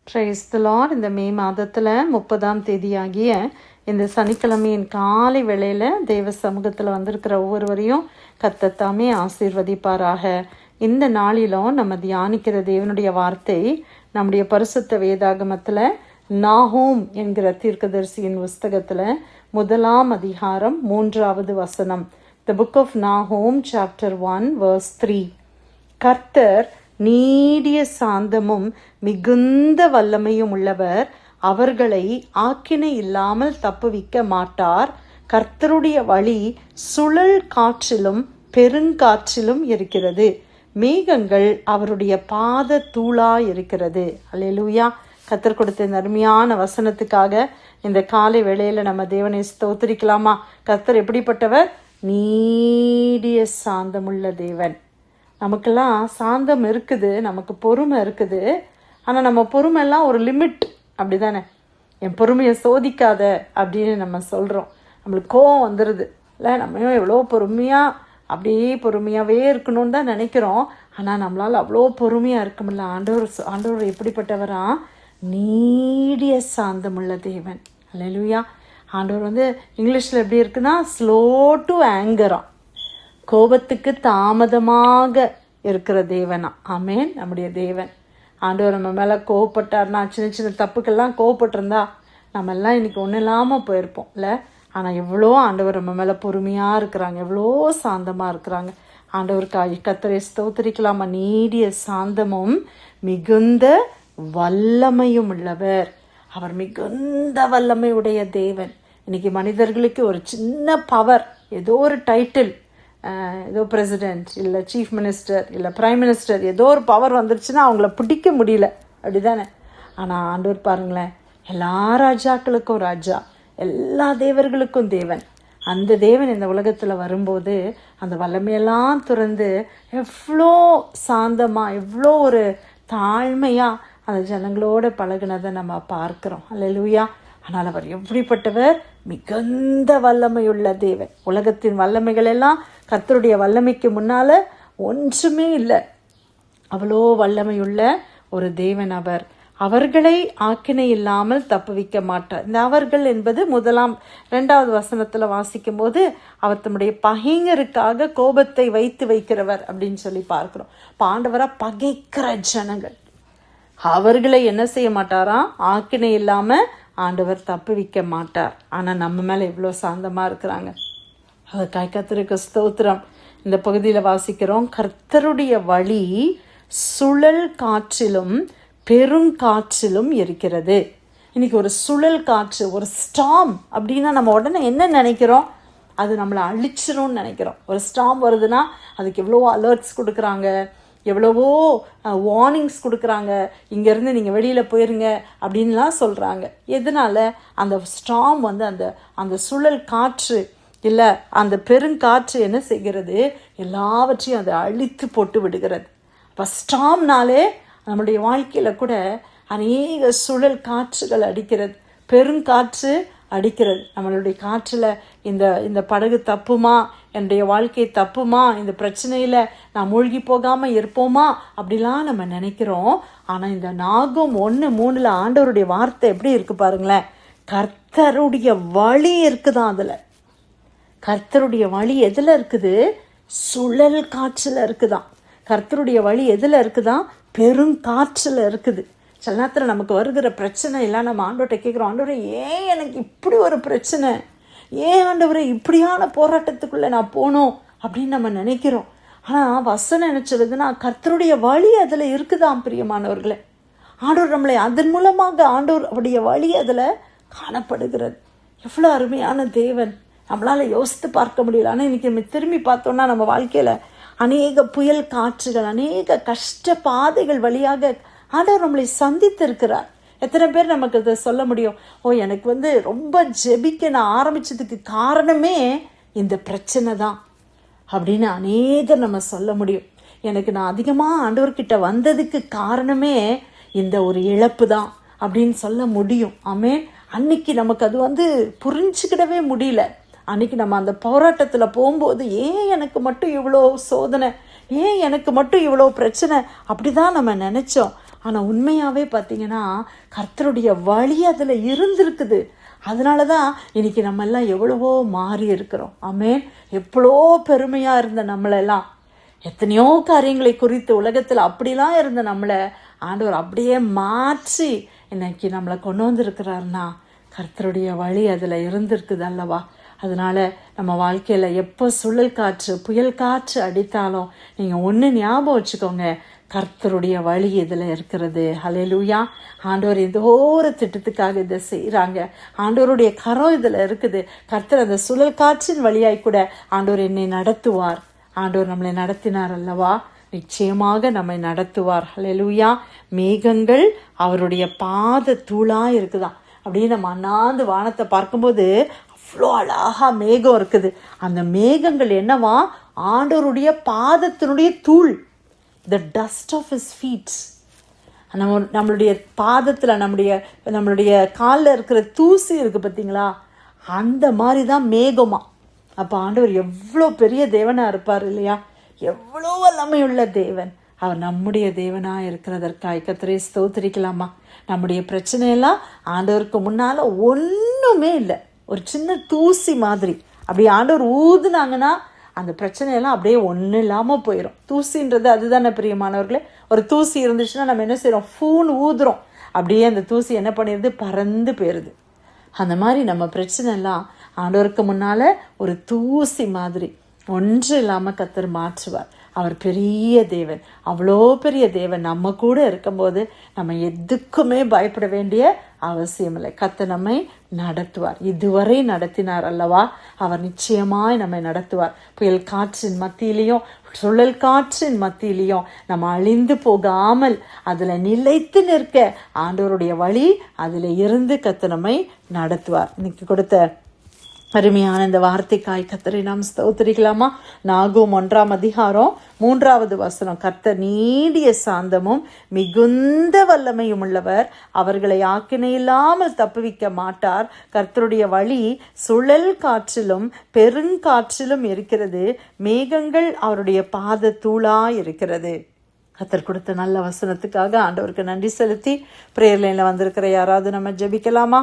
Price தி Lord. இந்த மே மாதத்தில் 30ஆம் தேதியாகிய இந்த சனிக்கிழமையின் காலை வேளையில் தேவ சமூகத்தில் வந்திருக்கிற ஒவ்வொருவரையும் கர்த்தர் ஆசீர்வதிப்பாராக. இந்த நாளிலும் நம்ம தியானிக்கிற தேவனுடைய வார்த்தை நம்முடைய பரிசுத்த வேதாகமத்தில் நாகூம் என்கிற தீர்க்கதரிசியின் புஸ்தகத்தில் 1ஆம் அதிகாரம் 3வது வசனம். த புக் ஆஃப் நாகூம் சாப்டர் 1 verse 3. கர்த்தர் நீடிய சாந்தமும் மிகுந்த வல்லமையும் உள்ளவர், அவர்களை ஆக்கினை இல்லாமல் தப்புவிக்க மாட்டார். கர்த்தருடைய வழி சுழல் காற்றிலும் பெருங்காற்றிலும் இருக்கிறது, மேகங்கள் அவருடைய பாத தூளா இருக்கிறது. அல்லேலூயா. கர்த்தர் கொடுத்த இந்த அருமையான வசனத்துக்காக இந்த காலை வேளையில நம்ம தேவனை ஸ்தோத்திரிக்கலாமா? கர்த்தர் எப்படிப்பட்டவர்? நீடிய சாந்தமுள்ள தேவன். நமக்கெல்லாம் சாந்தம் இருக்குது, நமக்கு பொறுமை இருக்குது. ஆனால் நம்ம பொறுமையெல்லாம் ஒரு லிமிட், அப்படி தானே? என் பொறுமையை சோதிக்காத அப்படின்னு நம்ம சொல்கிறோம். நம்மளுக்கு கோவம் வந்துடுது இல்லை? நம்ம எவ்வளோ பொறுமையாக அப்படியே பொறுமையாகவே இருக்கணும்னு தான் நினைக்கிறோம். ஆனால் நம்மளால் அவ்வளோ பொறுமையாக இருக்க முடியல. ஆண்டவர் எப்படிப்பட்டவரா? நீடிய சாந்தமுள்ள தேவன். அல்லேலூயா. ஆண்டவர் இங்கிலீஷில் எப்படி இருக்குன்னா ஸ்லோ டு ஆங்கராம், கோபத்துக்கு தாமதமாக இருக்கிற தேவனா. ஆமேன். நம்முடைய தேவன் ஆண்டவர் நம்ம மேலே கோவப்பட்டார்னா, சின்ன சின்ன தப்புக்கெல்லாம் கோவப்பட்டிருந்தா நம்ம எல்லாம் இன்னைக்கு ஒன்றும் இல்லாமல் போயிருப்போம் இல்லை? ஆனால் எவ்வளோ ஆண்டவர் நம்ம மேலே பொறுமையாக இருக்கிறாங்க, எவ்வளோ சாந்தமாக இருக்கிறாங்க. ஆண்டவருக்காக கர்த்தரை ஸ்தோத்திரிக்கலாமா? நீடிய சாந்தமும் மிகுந்த வல்லமையும் உள்ளவர், அவர் மிகுந்த வல்லமை உடைய தேவன். இன்னைக்கு மனிதர்களுக்கு ஒரு சின்ன பவர், ஏதோ ஒரு டைட்டில், ஏதோ பிரசிடெண்ட் இல்லை சீஃப் மினிஸ்டர் இல்லை பிரைம் மினிஸ்டர், ஏதோ ஒரு பவர் வந்துருச்சுன்னா அவங்கள பிடிக்க முடியல, அப்படி தானே? ஆனால் ஆண்டவர் பாருங்களேன், எல்லா ராஜாக்களுக்கும் ராஜா, எல்லா தேவர்களுக்கும் தேவன். அந்த தேவன் இந்த உலகத்தில் வரும்போது அந்த வல்லமையெல்லாம் துறந்து எவ்வளோ சாந்தமாக, எவ்வளோ ஒரு தாழ்மையாக அந்த ஜனங்களோட பழகினதை நம்ம பார்க்குறோம். அல்லேலூயா. ஆனால் அவர் எப்படிப்பட்டவர்? மிகுந்த வல்லமையுள்ள தேவன். உலகத்தின் வல்லமைகள் எல்லாம் கர்த்தருடைய வல்லமைக்கு முன்னால் ஒன்றுமே இல்லை. அவ்வளோ வல்லமையுள்ள ஒரு தேவன் அவர். அவர்களை ஆக்கினை இல்லாமல் தப்புவிக்க மாட்டார். இந்த அவர்கள் என்பது 2வது வசனத்தில் வாசிக்கும் போது அவர் தம்முடைய பகைஞருக்காக கோபத்தை வைக்கிறவர் அப்படின்னு சொல்லி பார்க்கிறோம். பாண்டவரா பகைக்கிற ஜனங்கள், அவர்களை என்ன செய்ய மாட்டாராம்? ஆக்கினை இல்லாமல் ஆண்டவர் தப்புவிக்க மாட்டார். ஆனால் நம்ம மேலே எவ்வளோ சாந்தமாக இருக்கிறாங்க. அதற்காக கர்த்தருக்கு ஸ்தோத்திரம். இந்த பகுதியில் வாசிக்கிறோம், கர்த்தருடைய வழி சுழல் காற்றிலும் பெருங்காற்றிலும் இருக்கிறது. இன்னைக்கு ஒரு சுழல் காற்று, ஒரு ஸ்டாம் அப்படின்னா நம்ம உடனே என்ன நினைக்கிறோம்? அது நம்மளை அழிச்சிரும்னு நினைக்கிறோம். ஒரு ஸ்டாம் வருதுன்னா அதுக்கு எவ்வளோ அலர்ட்ஸ் கொடுக்குறாங்க, எவ்வளவோ வார்னிங்ஸ் கொடுக்குறாங்க, இங்கேருந்து நீங்கள் வெளியில் போயிருங்க அப்படின்லாம் சொல்கிறாங்க. எதனால்? அந்த ஸ்டாம் அந்த சுழல் காற்று இல்லை, அந்த பெருங்காற்று என்ன செய்கிறது? எல்லாவற்றையும் அதை அழித்து போட்டு விடுகிறது. அப்போ ஸ்டாம்னாலே நம்மளுடைய வாழ்க்கையில் கூட அநேக சுழல் காற்றுகள் அடிக்கிறது, பெருங்காற்று அடிக்கிறது. நம்மளுடைய காற்றில் இந்த படகு தப்புமா, என்னுடைய வாழ்க்கை தப்புமா, இந்த பிரச்சனையில் நான் மூழ்கி போகாமல் இருப்போமா அப்படிலாம் நம்ம நினைக்கிறோம். ஆனால் இந்த நாகூம் 1:3 ஆண்டவருடைய வார்த்தை எப்படி இருக்குது பாருங்களேன். கர்த்தருடைய வழி இருக்குதான் அதில். கர்த்தருடைய வழி எதில் இருக்குது? சுழல் காற்றில் இருக்குதான். கர்த்தருடைய வழி எதில் இருக்குதான்? பெருங்காற்றில் இருக்குது. சில நேரத்தில் நமக்கு வருகிற பிரச்சனை எல்லாம் நம்ம ஆண்டவர்கிட்ட கேட்குறோம், ஆண்டவரே ஏன் எனக்கு இப்படி ஒரு பிரச்சனை, ஏன் ஆண்டவரே இப்படியான போராட்டத்துக்குள்ளே நான் போனோம் அப்படின்னு நம்ம நினைக்கிறோம். ஆனால் வசனம் என்ன சொல்லுதுன்னா, கர்த்தருடைய வழி அதில் இருக்குதான் பிரியமானவர்களே. ஆண்டவர் நம்மளை அதன் மூலமாக ஆண்டவருடைய வழி அதில் காணப்படுகிறது. எவ்வளோ அருமையான தேவன், நம்மளால் யோசித்து பார்க்க முடியல. ஆனால் இன்றைக்கி நம்ம திரும்பி பார்த்தோன்னா நம்ம வாழ்க்கையில் அநேக புயல் காற்றுகள், அநேக கஷ்ட பாதைகள் வழியாக ஆண்டவர் நம்மளை சந்தித்து இருக்கிறார். எத்தனை பேர் நமக்கு இதை சொல்ல முடியும்? எனக்கு ரொம்ப ஜெபிக்க நான் ஆரம்பித்ததுக்கு காரணமே இந்த பிரச்சனை தான் அப்படின்னு அநேகர் நம்ம சொல்ல முடியும். நான் அதிகமாக ஆண்டவர்கிட்ட வந்ததுக்கு காரணமே இந்த ஒரு இழப்பு தான் அப்படின்னு சொல்ல முடியும். ஆமேன். அன்னைக்கு நமக்கு அது புரிஞ்சுக்கிடவே முடியல. அன்றைக்கி நம்ம அந்த போராட்டத்தில் போகும்போது ஏன் எனக்கு மட்டும் இவ்வளோ சோதனை, ஏன் எனக்கு மட்டும் இவ்வளோ பிரச்சனை அப்படி தான் நம்ம நினச்சோம். ஆனால் உண்மையாகவே பார்த்தீங்கன்னா கர்த்தருடைய வழி அதில் இருந்திருக்குது. அதனால தான் இன்னைக்கு நம்ம எல்லாம் எவ்வளவோ மாறி இருக்கிறோம். ஆமேன். எவ்வளோ பெருமையாக இருந்த நம்மளெல்லாம், எத்தனையோ காரியங்களை குறித்து உலகத்தில் அப்படிலாம் இருந்த நம்மளை ஆண்டவர் அப்படியே மாற்றி இன்னைக்கு நம்மளை கொண்டு வந்திருக்கிறாருன்னா கர்த்தருடைய வழி அதில் இருந்திருக்குது அல்லவா? அதனால நம்ம வாழ்க்கையில் எப்போ சுழல் காற்று புயல் காற்று அடித்தாலும் நீங்கள் ஒன்று ஞாபகம் வச்சுக்கோங்க, கர்த்தருடைய வழி இதில் இருக்கிறது. ஹல்லேலூயா. ஆண்டவர் ஏதோ ஒரு திட்டத்துக்காக இதை செய்கிறாங்க. ஆண்டவருடைய கரம் இதில் இருக்குது. கர்த்தர் அந்த சுழல் காற்றின் வழியாய் கூட ஆண்டவர் என்னை நடத்துவார். ஆண்டவர் நம்மளை நடத்தினார் அல்லவா? நிச்சயமாக நம்மை நடத்துவார். ஹல்லேலூயா. மேகங்கள் அவருடைய பாத தூளாக இருக்குதான். அப்படியே நம்ம அண்ணாந்து வானத்தை பார்க்கும்போது அவ்வளோ அழகா மேகம் இருக்குது. அந்த மேகங்கள் என்னவா? ஆண்டவருடைய பாதத்தினுடைய தூள், the dust of his feet. நம்மளுடைய பாதத்தில் நம்மளுடைய காலில் இருக்கிற தூசி இருக்குது பார்த்தீங்களா, அந்த மாதிரி தான் மேகமா. அப்போ ஆண்டவர் எவ்வளோ பெரிய தேவனாக இருப்பார் இல்லையா? எவ்வளோ வல்லமையுள்ள தேவன். அவர் நம்முடைய தேவனாக இருக்கிறதற்காக கர்த்தரை ஸ்தோத்திரிக்கலாமா? நம்முடைய பிரச்சனையெல்லாம் ஆண்டவருக்கு முன்னால் ஒன்றுமே இல்லை, ஒரு சின்ன தூசி மாதிரி. அப்படி ஆண்டவர் ஊதுனாங்கன்னா அந்த பிரச்சனையெல்லாம் அப்படியே ஒன்றும் இல்லாமல் போயிடும். தூசின்றது அதுதானே பிரியமானவர்களே. ஒரு தூசி இருந்துச்சுன்னா நம்ம என்ன செய்கிறோம்? ஃபூன் ஊதுறோம், அப்படியே அந்த தூசி என்ன பண்ணிடுது? பறந்து போயிடுது. அந்த மாதிரி நம்ம பிரச்சனைலாம் ஆண்டவருக்கு முன்னால் ஒரு தூசி மாதிரி ஒன்று இல்லாமல் கர்த்தர் மாற்றுவார். அவர் பெரிய தேவன், அவ்வளோ பெரிய தேவன். நம்ம கூட இருக்கும்போது நம்ம எதுக்குமே பயப்பட வேண்டிய அவசியம் இல்லை. கர்த்தர் நம்மை நடத்துவார். இதுவரை நடத்தினார் அல்லவா? அவர் நிச்சயமாய் நம்மை நடத்துவார். புயல் காற்றின் மத்தியிலையும் சுழல் காற்றின் மத்தியிலையும் நம்ம அழிந்து போகாமல் அதில் நிலைத்து நிற்க ஆண்டவருடைய வழி அதில் இருந்து கர்த்தர் நம்மை நடத்துவார். இன்னைக்கு கொடுத்த அருமையான இந்த வார்த்தைக்காய் கர்த்தரை நாம் ஸ்தோத்திரிக்கலாமா? நாகூம் 1ஆம் அதிகாரம் 3வது வசனம். கர்த்தர் நீடிய சாந்தமும் மிகுந்த வல்லமையும் உள்ளவர், அவர்களை ஆக்கினை இல்லாமல் தப்புவிக்க மாட்டார். கர்த்தருடைய வழி சுழல் காற்றிலும் பெருங்காற்றிலும் இருக்கிறது, மேகங்கள் அவருடைய பாத தூளா இருக்கிறது. கர்த்தர் கொடுத்த நல்ல வசனத்துக்காக ஆண்டவருக்கு நன்றி செலுத்தி பிரேயர் லைன்ல வந்திருக்கிற யாராவது நம்ம ஜெபிக்கலாமா?